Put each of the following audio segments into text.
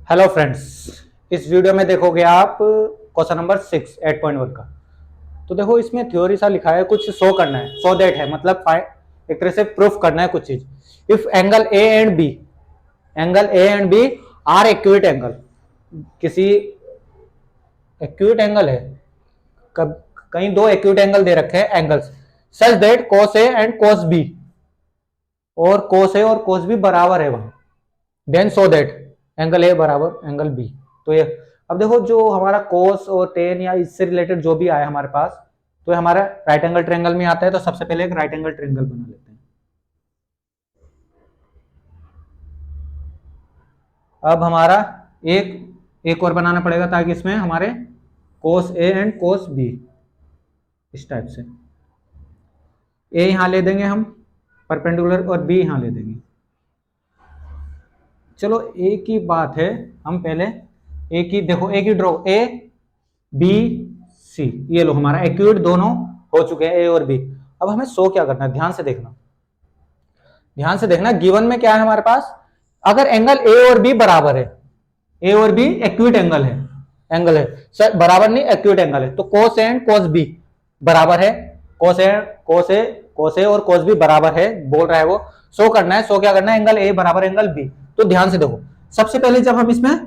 Hello friends, इस video में देखोगे आप क्वेश्चन नंबर 6 8.1 का। तो देखो इसमें थ्योरी सा लिखा है, कुछ शो करना है, सो दैट है मतलब एक तरह से प्रूफ करना है कुछ चीज। If angle A and B are acute angle, किसी एक्यूट एंगल है, कब कहीं दो एक्यूट एंगल दे रखे हैं angles, such that cos A and cos B, और कोस ए और कोस बी बराबर है वहां, then so that angle A बराबर एंगल बी। तो ये अब देखो जो हमारा कोस और टेन या इससे रिलेटेड जो भी आया हमारे पास, तो ये हमारा राइट एंगल ट्रायंगल में आता है। तो सबसे पहले एक राइट एंगल ट्रायंगल बना लेते हैं। अब हमारा एक और बनाना पड़ेगा ताकि इसमें हमारे कोस ए एंड कोस बी इस टाइप से, ए यहां ले देंगे हम परपेंडिकुलर और बी यहां ले देंगे। चलो एक ही बात है, हम पहले एक ही ड्रॉ, ए बी सी, ये लो हमारा एक्यूट दोनों हो चुके हैं ए और बी। अब हमें शो क्या करना है, ध्यान से देखना गिवन में क्या है हमारे पास। अगर एंगल ए और बी बराबर है, ए और बी एक्यूट एंगल है सर, बराबर नहीं एक्यूट एंगल है, तो कोस ए एंड कोस बी बराबर है, कोस ए और कोस बी बराबर है बोल रहा है वो। शो करना है, शो क्या करना है, एंगल ए बराबर एंगल बी। तो ध्यान से देखो, सबसे पहले जब हम इसमें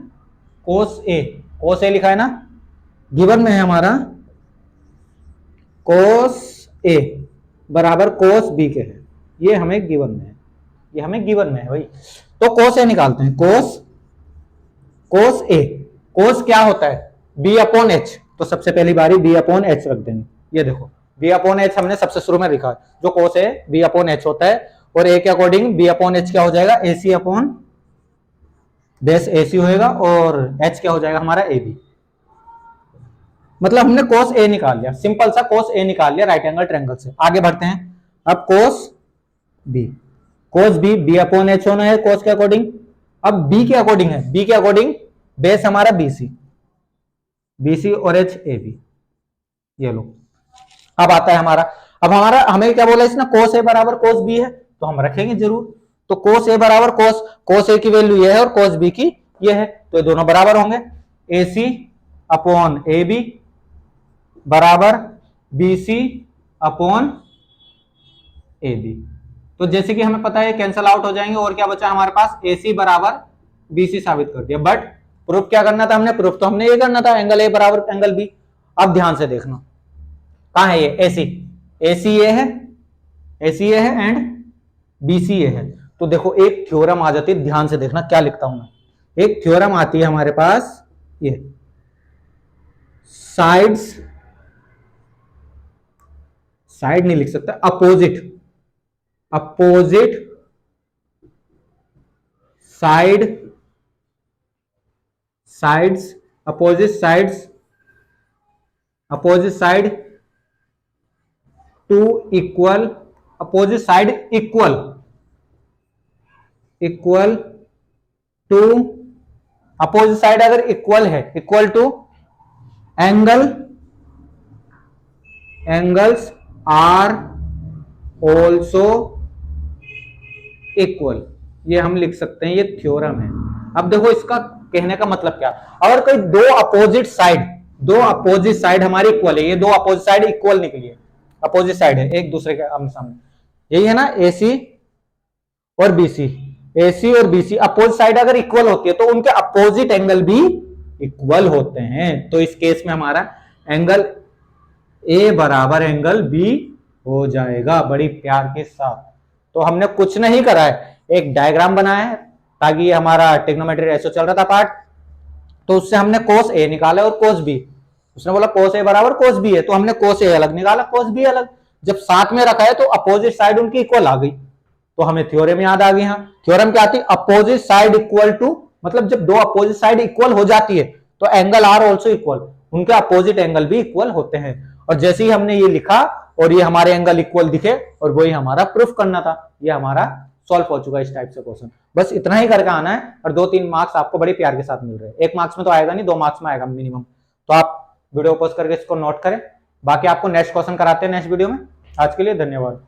कोस ए लिखा है ना, गिवन में है हमारा कोस ए बराबर कोस बी के है, ये हमें गिवन में है भाई। तो कोस ए निकालते हैं, कोस ए, कोस क्या होता है बी अपॉन एच, तो सबसे पहली बारी बी अपॉन एच रख देंगे। ये देखो बी अपॉन एच हमने सबसे शुरू में लिखा है, जो कोस ए बी अपॉन एच होता है, और ए के अकॉर्डिंग बी अपॉन एच क्या हो जाएगा, ए सी अपॉन बेस ए सी होएगा, और एच क्या हो जाएगा हमारा ए बी। मतलब हमने कोस ए निकाल लिया, सिंपल सा कोस ए निकाल लिया राइट एंगल ट्रायंगल से। आगे बढ़ते हैं, अब cos B B upon H होना है कोस के अकॉर्डिंग। अब बी के अकॉर्डिंग है, बी के अकॉर्डिंग बेस हमारा बीसी और एच ए बी, ये लो। अब आता है हमारा हमें क्या बोला इसने, कोस ए बराबर कोस बी है, तो हम रखेंगे जरूर। तो कोस ए बराबर कोस ए की वैल्यू ये है और कोस बी की ये है, तो ये दोनों बराबर होंगे। A C upon A B बराबर B C upon A B. तो जैसे कि हमें पता है कैंसल आउट हो जाएंगे, और क्या बचा हमारे पास, ए सी बराबर बी सी साबित कर दिया। बट प्रूफ क्या करना था हमने, प्रूफ तो हमने ये करना था एंगल ए बराबर एंगल बी। अब ध्यान से देखना, कहां है ये ए सी ये है एंड बी सी ये है। तो देखो एक थ्योरम आ जाती है, ध्यान से देखना क्या लिखता हूं मैं। एक थ्योरम आती है हमारे पास, ये साइड नहीं लिख सकता, opposite side to equal, opposite side equal to, opposite side अगर इक्वल है, equal to angles are also equal, ये हम लिख सकते हैं, ये थ्योरम है। अब देखो इसका कहने का मतलब क्या, अगर कोई दो अपोजिट साइड हमारी इक्वल है, ये दो अपोजिट साइड इक्वल निकली है, अपोजिट साइड है एक दूसरे के आमने सामने, यही है ना एसी और बीसी अपोजिट साइड अगर इक्वल होती है तो उनके अपोजिट एंगल भी इक्वल होते हैं। तो इस केस में हमारा एंगल ए बराबर एंगल बी हो जाएगा, बड़ी प्यार के साथ। तो हमने कुछ नहीं करा है, एक डायग्राम बनाया है, ताकि ये हमारा ट्रिग्नोमेट्री रेशियो चल रहा था पार्ट, तो उससे हमने कोस ए निकाला और कोस बी, उसने बोला कोस ए बराबर कोस बी है, तो हमने कोस ए अलग निकाला, कोस बी अलग। जब साथ में रखा है तो अपोजिट साइड उनकी इक्वल आ गई, तो हमें थ्योरम याद आ गई। हाँ, थ्योरम क्या आती है, अपोजिट साइड इक्वल टू, मतलब जब दो अपोजिट साइड इक्वल हो जाती है तो एंगल आर ऑल्सो इक्वल, उनके अपोजिट एंगल भी इक्वल होते हैं। और जैसे ही हमने ये लिखा और ये हमारे एंगल इक्वल दिखे, और वही हमारा प्रूफ करना था, ये हमारा सॉल्व हो चुका है इस टाइप से क्वेश्चन। बस इतना ही करके आना है, और 2-3 मार्क्स आपको बड़े प्यार के साथ मिल रहे हैं। 1 मार्क्स में तो आएगा नहीं, 2 मार्क्स में आएगा मिनिमम। तो आप वीडियो पॉज करके इसको नोट करें, बाकी आपको नेक्स्ट क्वेश्चन कराते हैं नेक्स्ट वीडियो में। आज के लिए धन्यवाद।